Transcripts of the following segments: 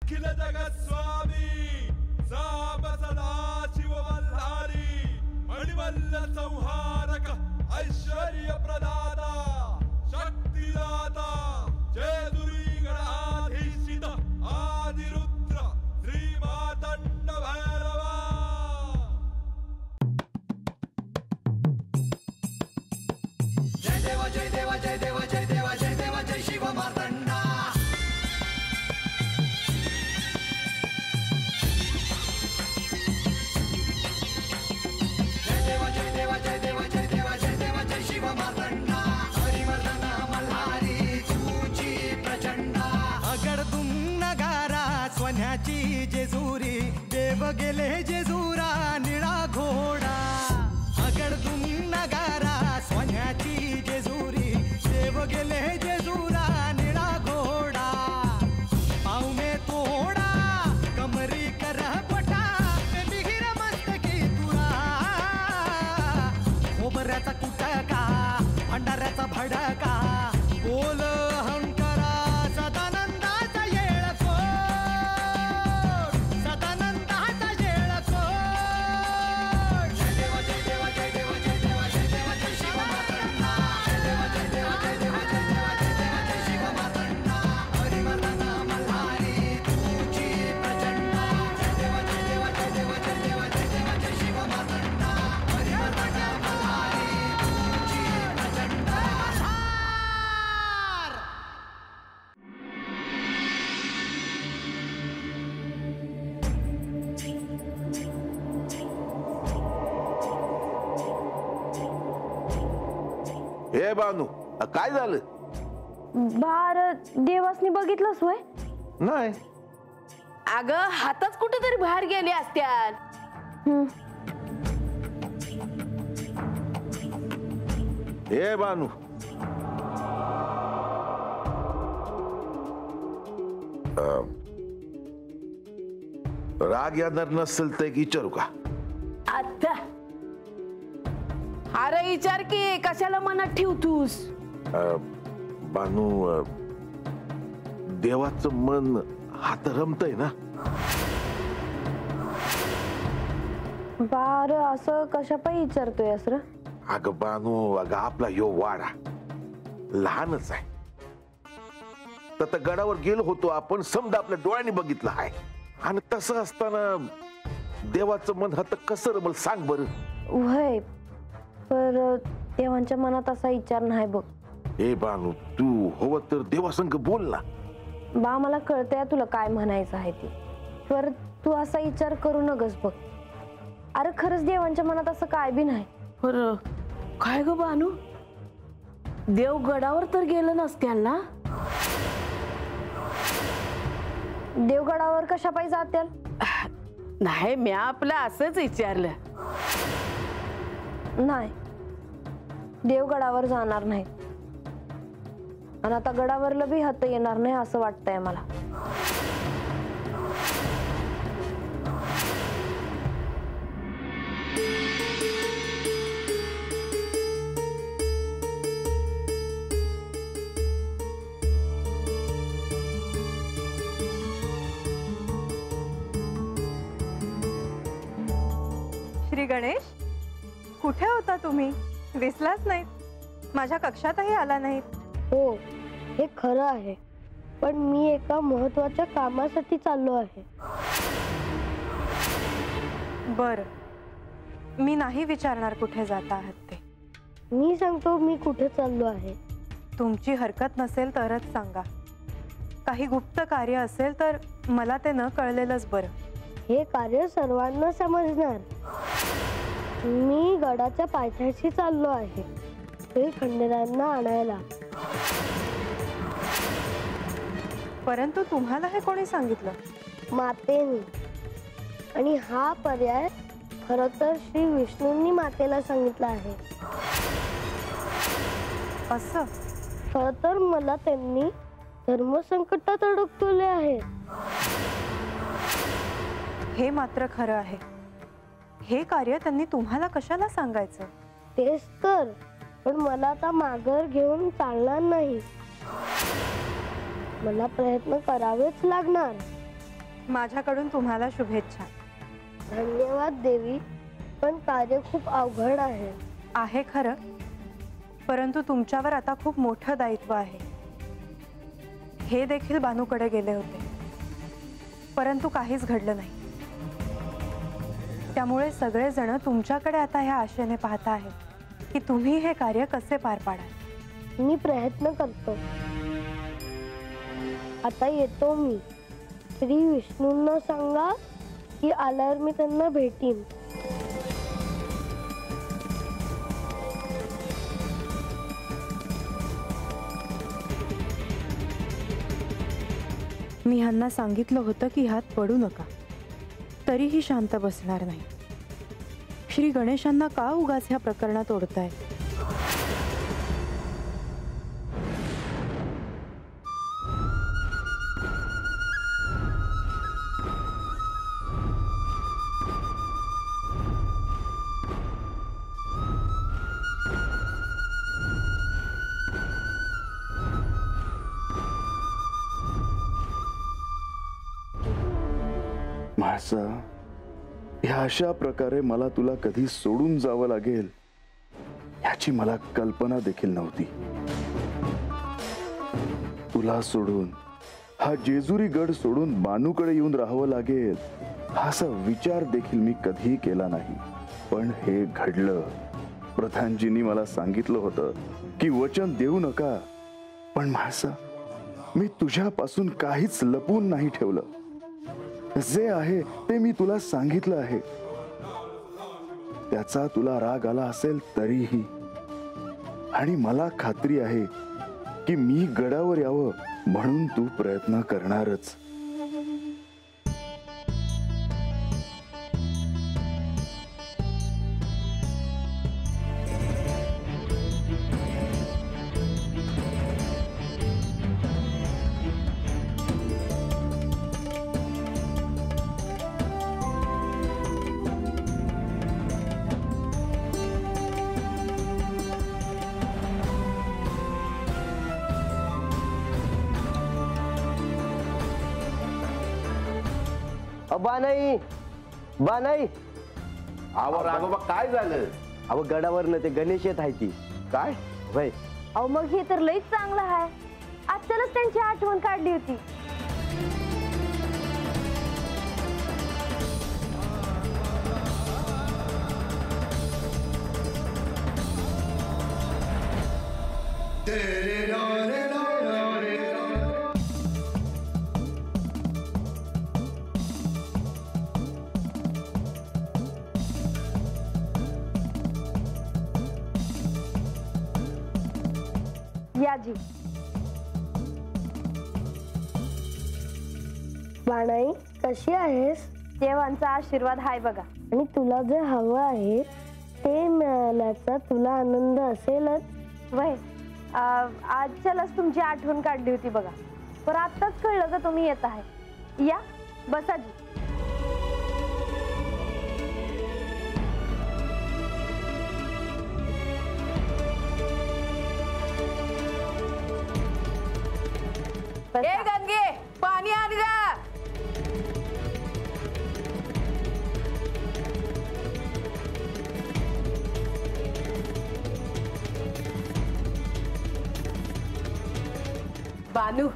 अखिल जगस्वामी साम सदा शिव मल्हारी मणिमल्ल संहारक ऐश्वर्य प्रदाता शक्तिदाता जय दुर्गी गणाधीशित आदिरुद्र श्री मातंड भैरवा। जय देव जय देव जय देव जय देव जय देव जय शिव मातंडा। जय देव जय देव जय देव जय देव जय देव जय शिव मातंडा। हरिवर्धन मल्हारी तुझी प्रचंडा। अगडदुम नगारा सोन्याची जेजुरी देव गेले जेजुरा निळा घोडा। अगडदुम नगारा सोन्याची जेजुरी देव गेले जेजुरा निळा घोडा। पाव में तोडा कमरी कर पटा मिहिर मस्तकी तुरा। खोबऱ्याचा कुटका भंडाऱ्याचा भडका बोल अहंकारा सदानंदाचा येळकोट सदानंदाचा येळकोट। जय देव जय देव जय देव जय देव जय देव जय शिव मातंडा। जय देव जय देव जय देव जय देव जय देव जय शिव मातंडा। हरिवर्धन मल्हारी तुझी प्रचंडा। जय देव जय देव जय देव जय देव जय देव जय शिव मातंडा। हरिवर्धन मल्हारी तुझी प्रचंडा। हे बानू काय झालं? बार देवासनी बघितलंस होय? नाही. अगं हातच कुठेतरी बाहेर गेले असत्याल. हे बानू राग येणार नसेल तर एक विचारू का? आता अरे विचार की कशाला मनात ठेवतूस? बानू देवाचं मन हात रमतय ना. बार असं कशा पायी विचारतोय असर? अगं बानू अगं आपला यो वाडा लहानच आहे. तर गडावर गेलो होतो आपण समजा आपल्या डोळ्यांनी बघितलं आहे. आणि तसं असताना देवाचं मन हात कसं रमल सांग बरं? वय पर देवांच्या मनात असा विचार नाही बघ. ए बानू तू हवं तर देवासंग बोल ना. बा मला कळतंय तुला काय म्हणायचं आहे ते, पर तू असा विचार करू नगस बघ. अरे खरंच देवांच्या मनात असं काय बी नाही. बरं काय ग बानू, देव गडावर तर गेलं नसत्याल ना? देवगडावर कशा पायी जात्याल? नाही मी आपलं असंच विचारलं. नाही देवगडावर जाणार नाही. आणि आता गडावरला बी हात येणार नाही असं वाटतंय मला. श्री गणेश, कुठे होता तुम्ही? दिसलाच नाहीत. माझ्या कक्षातही आला नाहीत. हो हे खरं आहे, पण मी एका महत्वाच्या कामासाठी चाललो आहे. बर, मी नाही विचारणार कुठे जाता आहात ते. मी सांगतो मी कुठे चाललो आहे. तुमची हरकत नसेल तरच सांगा. काही गुप्त कार्य असेल तर मला ते न कळलेलंच बरं. हे कार्य सर्वांना समजणार. मी गडाच्या पायथ्याशी चाललो आहे ते खंडेरायांना आणायला. परंतु तुम्हाला हे कोणी सांगितलं? मातेने. आणि हा पर्याय खरं तर श्री विष्णूंनी मातेला सांगितला आहे. असं? खरं तर मला त्यांनी धर्मसंकटात अडकवले आहे. हे मात्र खरं आहे. हे कार्य त्यांनी तुम्हाला कशाला सांगायचं? तेच तर. पण मला आता माघार घेऊन चालणार नाही. मला प्रयत्न करावेच लागणार. माझ्याकडून तुम्हाला शुभेच्छा. धन्यवाद देवी, पण कार्य खूप अवघड आहे. आहे खरं, परंतु तुमच्यावर आता खूप मोठं दायित्व आहे. हे देखील बानूकडे गेले होते, परंतु काहीच घडलं नाही. त्यामुळे सगळेजण तुमच्याकडे आता ह्या आशेने पाहत आहेत की तुम्ही हे कार्य कसे पार पाडाल. मी प्रयत्न करतो. आता येतो मी. श्री विष्णूंना सांगा की आल्यावर मी त्यांना भेटीन. मी ह्यांना सांगितलं होतं की ह्यात पडू नका, तरीही शांत बसणार नाही. श्री गणेशांना का उगाच ह्या प्रकरणात ओढताय. म्हाळसा, ह्या अशा प्रकारे मला तुला कधी सोडून जावं लागेल याची मला कल्पना देखील नव्हती. तुला सोडून, हा जेजुरी गड सोडून बानूकडे येऊन राहावं लागेल असा विचार देखील मी कधीही केला नाही. पण हे घडलं. प्रधानजींनी मला सांगितलं होतं की वचन देऊ नका. पण म्हाळसा, मी तुझ्यापासून काहीच लपवून नाही ठेवलं. जे आहे ते मी तुला सांगितलं आहे. त्याचा तुला राग आला असेल तरीही, आणि मला खात्री आहे की मी गडावर यावं म्हणून तू प्रयत्न करणारच. बानाई, बानाई, अहो राघोबा, काय झालं? अहो गडावर न ते गणेश येत आहे ती. काय वय, अहो मग हे तर लईच चांगलं आहे. आजच्यालाच त्यांची आठवण काढली होती. याजी, बाणाई कशी आहेस? देवांचा आशीर्वाद हाय बघा. आणि तुला जे हवं आहे ते मिळाल्याचा तुला आनंद असेलच. वय, आजच्यालाच तुमची आठवण काढली होती बघा. पण आत्ताच कळलं का तुम्ही येत आहे. या बसाजी. ए गंगे, पाणी आण ग. बानू,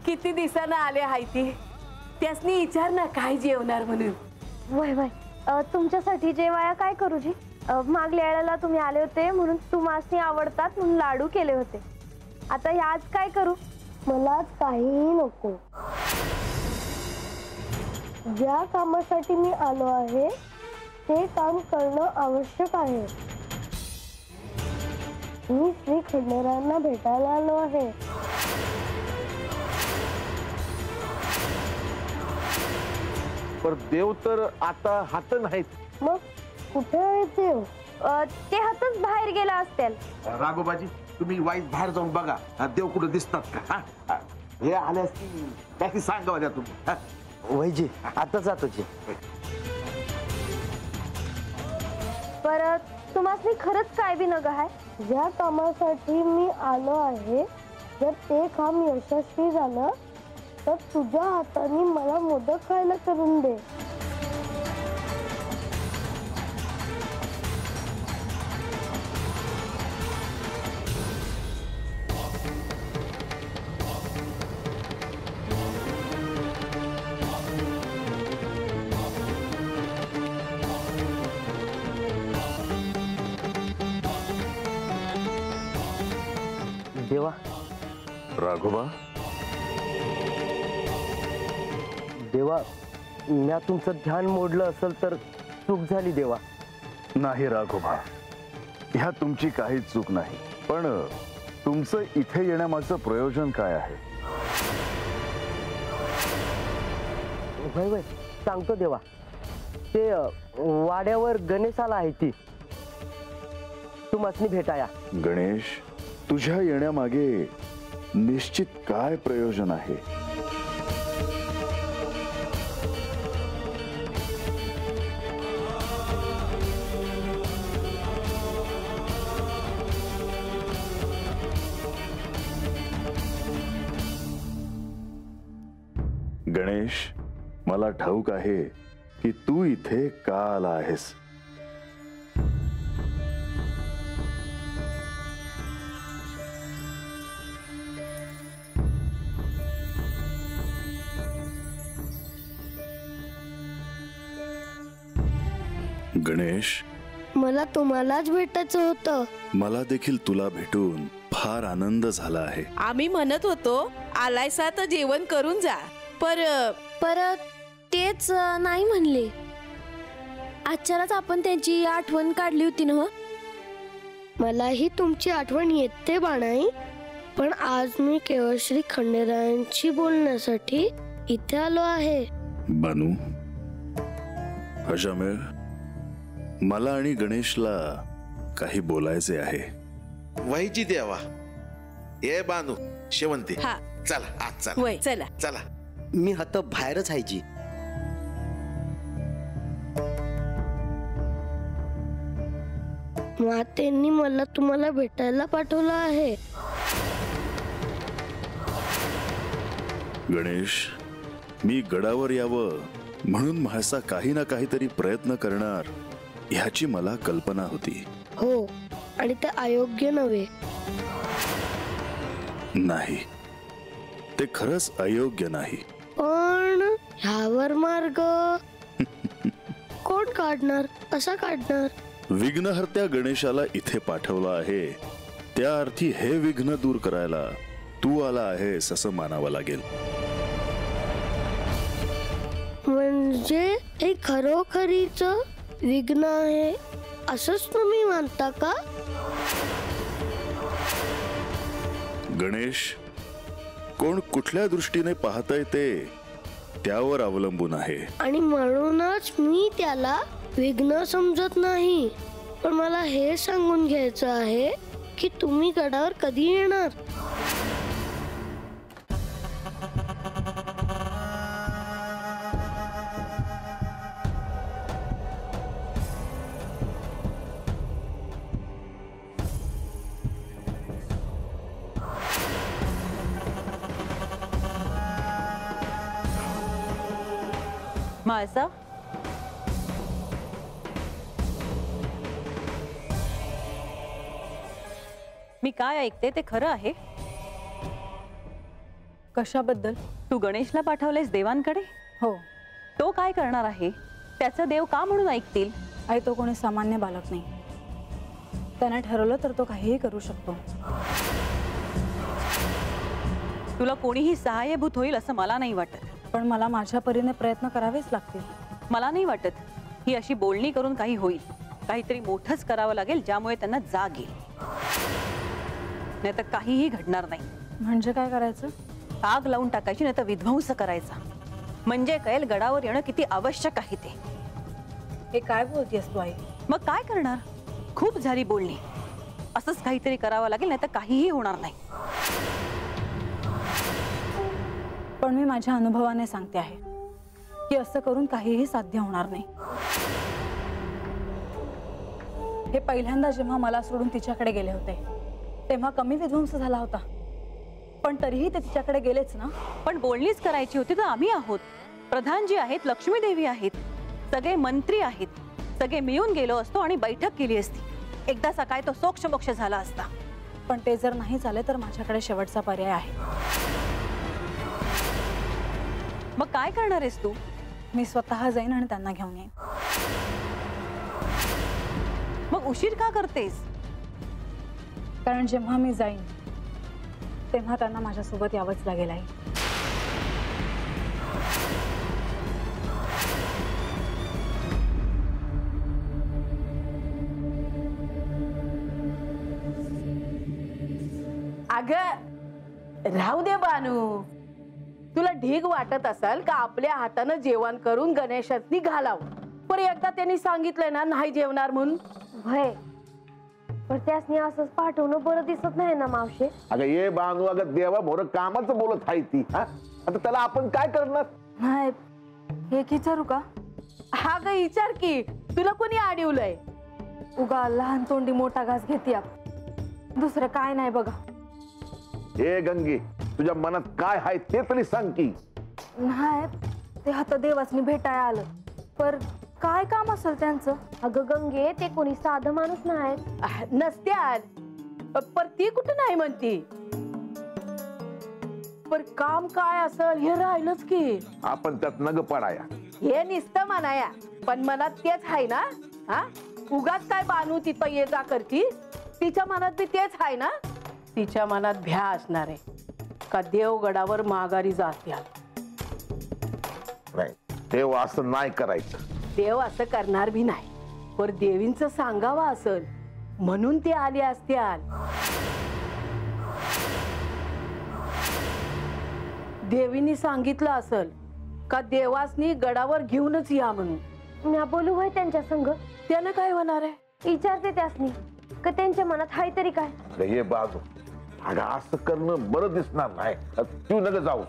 किती दिवसानं आले हाय ती. त्यासनी विचार ना काय जेवणार म्हणून. वय वय, तुमच्यासाठी जेवाया काय करू जी? मागल्या वेळेला तुम्ही आले होते म्हणून तुम्हासनी आवडतात म्हणून लाडू केले होते. आता आज काय करू? मला काहीही नको. ज्या कामासाठी मी आलो आहे ते काम करणं आवश्यक आहे. मी श्री खंडेरायांना भेटायला आलो आहे. पर देव तर आता हात नाहीत. मग कुठे आहे देव? ते हातच बाहेर गेला असतील. राघोबाजी, तुम्ही वाईट बाहेर जाऊन बघा, देव कुठे दिसतात का? हे आल्यास त्याची सांगा द्या तुम्ही. वयजी, आता जातो जी. परत तुम्हाला खरंच काय बी नग आहे. ज्या कामासाठी मी आलो आहे जर ते काम यशस्वी झालं तर तुझ्या हाताने मला मोदक खायला करून दे. देवा, राघोबा, देवा, म्या तुमचं ध्यान मोडलं असेल तर चूक झाली देवा. नाही राघोबा, ह्यात तुमची काहीच चूक नाही. पण तुमचं इथे येण्यामागचं प्रयोजन काय आहे? वय वय सांगतो देवा. ते वाड्यावर गणेशाला आहे ती तुम्हासनी भेटाया. गणेश, तुझ्या येण्यामागे निश्चित काय प्रयोजन आहे? गणेश, मला ठाऊक आहे की तू इथे का आला आहेस. गणेश, मला तुम्हालाच भेटायचं होतं. मला देखील तुला भेटून फार आनंद झाला आहे. आम्ही म्हणत होतो आलायसा तर जेवण करून जा, परत तेच नाही म्हणले. आजच्यालाच आपण त्यांची आठवण काढली होती ना. मलाही तुमची आठवण येते बाणाई, पण आज मी केवळ श्री खंडेरायांची बोलण्यासाठी इथे आलो आहे. बानू, अजामेळ, मला आणि गणेशला काही बोलायचे आहे. वहीची देवा. ये बानू, शेवंती, हा. चला आज चला. वय चला. चला. मी हात बाहेरच आहे जी. मातेंनी मला तुम्हाला भेटायला पाठवलं आहे. गणेश, मी गडावर यावं म्हणून महसा काही ना काहीतरी प्रयत्न करणार ह्याची मला कल्पना होती. हो, आणि ते अयोग्य नव्हे. नाही, ते खरंच अयोग्य नाही. पण ह्यावर मार्ग कोण काढणार? कसा काढणार? विघ्नहर्त्या गणेशाला इथे पाठवलं आहे, त्या अर्थी हे विघ्न दूर करायला तू आला आहेस असं मानावं लागेल. म्हणजे हे खरोखरीच विघ्न आहे असंच तुम्ही मानता का? गणेश, कोण कुठल्या दृष्टीने पाहतय ते त्यावर अवलंबून आहे. आणि म्हणूनच मी त्याला विघ्न समजत नाही. पण मला हे सांगून घ्यायचं आहे की तुम्ही गडावर कधी येणार? माळसा, मी काय ऐकते ते खरं आहे? कशाबद्दल? तू गणेशला पाठवलेस देवांकडे? हो. तो काय करणार आहे? त्याचं देव का म्हणून ऐकतील? आई, तो कोणी सामान्य बालक नाही. त्याने ठरवलं तर तो काहीही करू शकतो. तुला कोणीही सहाय्यभूत होईल असं मला नाही वाटत. पण मला माझ्या परीने प्रयत्न करावेच लागतील. मला नाही वाटत ही अशी बोलणी करून काही होईल. काहीतरी मोठंच करावं लागेल ज्यामुळे त्यांना जाग येईल. नाही तर काहीही घडणार नाही. म्हणजे काय करायचं? आग लावून टाकायची, नाही तर विध्वंस करायचा. म्हणजे कळेल गडावर येणं किती आवश्यक आहे ते. हे काय बोलतेस तू आई? मग काय करणार? खूप झाली बोलणी. असंच काहीतरी करावं लागेल, नाही तर काहीही होणार नाही. पण मी माझ्या अनुभवाने सांगते आहे की असं करून काहीही साध्य होणार नाही. हे पहिल्यांदा जेव्हा मला सोडून तिच्याकडे गेले होते तेव्हा कमी विध्वंस झाला होता. पण तरीही ते तिच्याकडे गेलेच ना. पण बोलणीच करायची होती तर आम्ही आहोत. प्रधानजी आहेत, लक्ष्मी देवी आहेत, सगळे मंत्री आहेत. सगळे मिळून गेलो असतो आणि बैठक केली असती. एकदा काय तो सोक्षमोक्ष झाला असता. पण ते जर नाही झाले तर माझ्याकडे शेवटचा पर्याय आहे. मग काय करणार आहेस तू? मी स्वतः जाईन आणि त्यांना घेऊन येईन. मग उशीर का करतेस? कारण जेव्हा मी जाईन तेव्हा त्यांना माझ्यासोबत यावंच लागेल आई. अगं राहू दे बानू. तुला ढीग वाटत असेल का आपल्या हातानं जेवण करून गणेशातनी घालावं. पण एकदा त्यांनी सांगितलंय ना नाही जेवणार म्हणून. भय पण त्यासनी असंच पाठवणं बरं दिसत नाही ना मावशे. अगं ये बानू, अगं देवा मोर कामाचं बोलत आहे ती. हा आता त्याला आपण काय करणार? नाही हे विचारू का? हा ग विचार की. तुला कोणी अडवलंय? उगा लहान तोंडी मोठा घास घेते. दुसरं काय नाही बघा. हे गंगे, तुझ्या मनात काय आहे ते तरी सांग की. नाही ते आता देवासनी भेटायला आलं. पर काय काम असेल त्यांचं? अगं गंगे, ते कोणी साधं माणूस नाही नसत्याल. पर ती कुठं नाही म्हणती. पर काम काय असेल हे राहिलंच की. आपण त्यात नग पडाया. हे नुसतं म्हणाया पण मनात तेच आहे ना. हा उगाच काय बानू तिथं ये जा करती. तिच्या मनात बी तेच आहे ना. तिच्या मनात भ्या असणार आहे का देवगडावर माघारी जात्या. नाही, देव असं नाही करायचं. देव असं करणार भी नाही. पर देवींचं सांगावं असेल म्हणून ते आले असत्याल. देवींनी सांगितलं असेल का देवासनी गडावर घेऊनच या म्हणून. मी बोलू होय त्यांच्या संग. त्यानं काय होणार आहे? विचारते त्यासनी का त्यांच्या मनात हाय तरी काय. हे बाजू, अगं असं करणं बरं दिसणार नाही. तू नग जाऊ.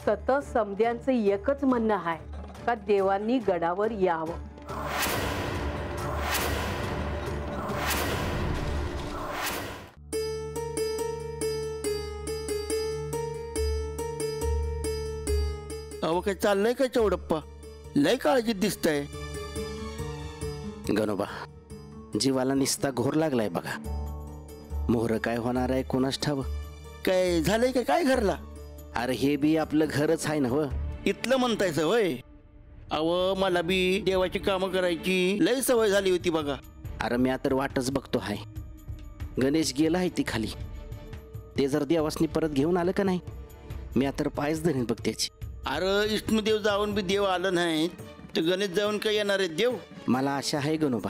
तत समद्यांचं एकच म्हणणं आहे का देवांनी गडावर यावं. अहो काय चाललंय काय चौडप्पा? लय काळजीत दिसतंय. गणोबा, जीवाला निस्ता घोर लागलाय बघा. मोहर काय होणार आहे कोणास ठाव. काय झालंय काय? काय घरला? अरे हे बी आपलं घरच आहे ना. इथलं म्हणतायचं होय? अव मला बी देवाची कामं करायची लय सवय झाली होती बघा. अरे मी तर वाटच बघतो हाय. गणेश गेला आहे ती खाली. ते जर देवासनी परत घेऊन आलं का नाही, मी तर पायच धरीन बघ त्याची. अरे विष्णुदेव जाऊन बी देव आलं नाही तर गणेश जाऊन काय येणार आहे देव? मला आशा आहे गणोबा,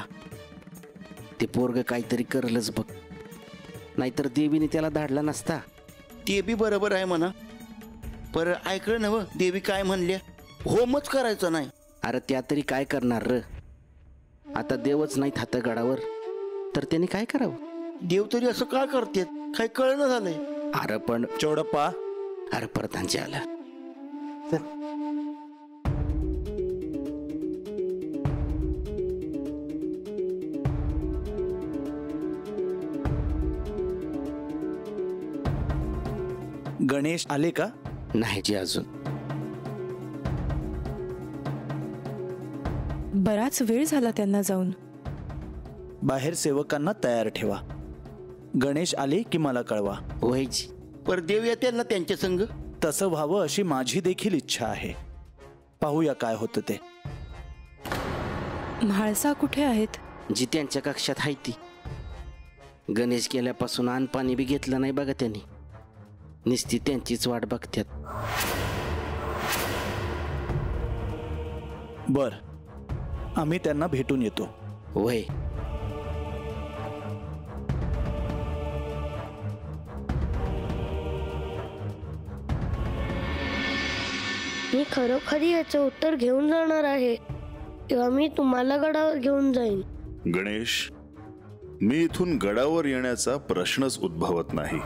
ते पोरग काहीतरी करलच बघ. नाहीतर देवीने त्याला धाडला नसता. ते बी बरोबर आहे म्हणा. पर ऐकलं नव देवी काय म्हणल्या? होमच करायचं नाही. अरे त्या तरी काय करणार र? आता देवच नाही हात गडावर तर त्याने काय करावं? देव तरी असं का करतात काय कळणं झालंय. अरे पण चौडप्पा, अरे प्रधानजी आला. गणेश आले का? नाही जी अजून. बराच वेळ झाला त्यांना जाऊन. बाहेर सेवकांना तयार ठेवा. गणेश आले की मला कळवा. व्हायची. पर देव येतील ना त्यांच्या संग? तसं व्हावं अशी माझी देखील इच्छा आहे. पाहूया काय होतं ते. म्हाळसा कुठे आहेत? जी त्यांच्या कक्षात आहे ती. गणेश गेल्यापासून अन्न पाणी बी घेतलं नाही बघा त्यांनी. निस्ती त्यांचीच वाट बघतात. बर, आम्ही त्यांना भेटून येतो. वय मी खरोखरी याचं उत्तर घेऊन जाणार आहे तेव्हा मी तुम्हाला गडावर घेऊन जाईन. गणेश, मी इथून गडावर येण्याचा प्रश्नच उद्भवत नाही.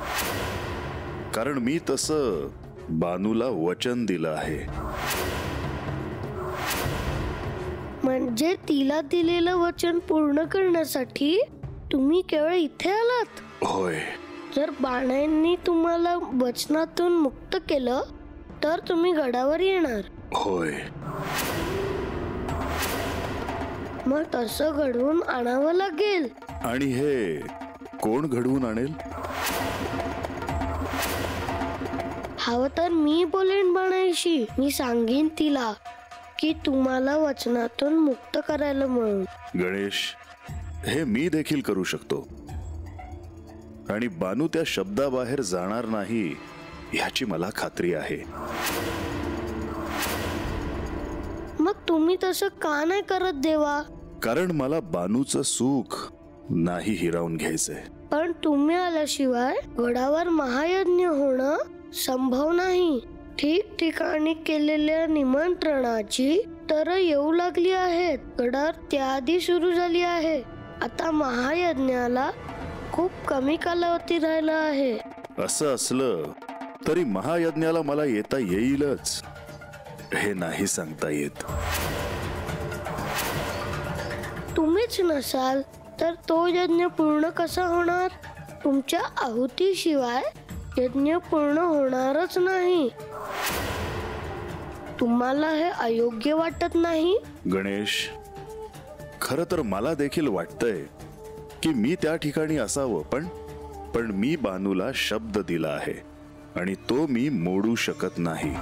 कारण मी तसं बानूला वचन दिलं आहे. म्हणजे तिला दिलेलं वचन पूर्ण करण्यासाठी तुम्ही केवळ इथे आलात? होय, जर बाणांनी तुम्हाला वचनातून मुक्त केलं तर तुम्ही गडावर येणार. होय. मग तसं घडवून आणावं लागेल. आणि हे कोण घडवून आणेल? हवं तर मी बोलेन बाणाईशी. मी सांगेन तिला की तुम्हाला वचनातून मुक्त करायला म्हणून. गणेश, हे मी देखील करू शकतो. आणि बानू त्या शब्दाबाहेर जाणार नाही ह्याची मला खात्री आहे. मग तुम्ही तसं का नाही करत देवा? कारण मला बानूचं सुख नाही हिरावून घ्यायचंय. पण तुम्ही आल्याशिवाय गडावर महायज्ञ होणं संभव नाही. ठिकठिकाणी केलेल्या निमंत्रणाची तर येऊ लागली आहेत. गडावर त्याआधी सुरू झाली आहे. आता महायज्ञाला खूप कमी कालावधी राहिला आहे. असं असलं तरी महायज्ञाला मला येता येईलच हे नाही सांगता येत. तुम्हीच नसाल तर तो यज्ञ पूर्ण कसा होणार? तुमच्या आहुतीशिवाय यज्ञ पूर्ण होणारच नाही. तुम्हाला हे अयोग्य वाटत नाही? गणेश, खरं तर मला देखील वाटतंय की मी त्या ठिकाणी असावं, पण मी बानूला शब्द दिला आहे आणि तो मी मोडू शकत नाही.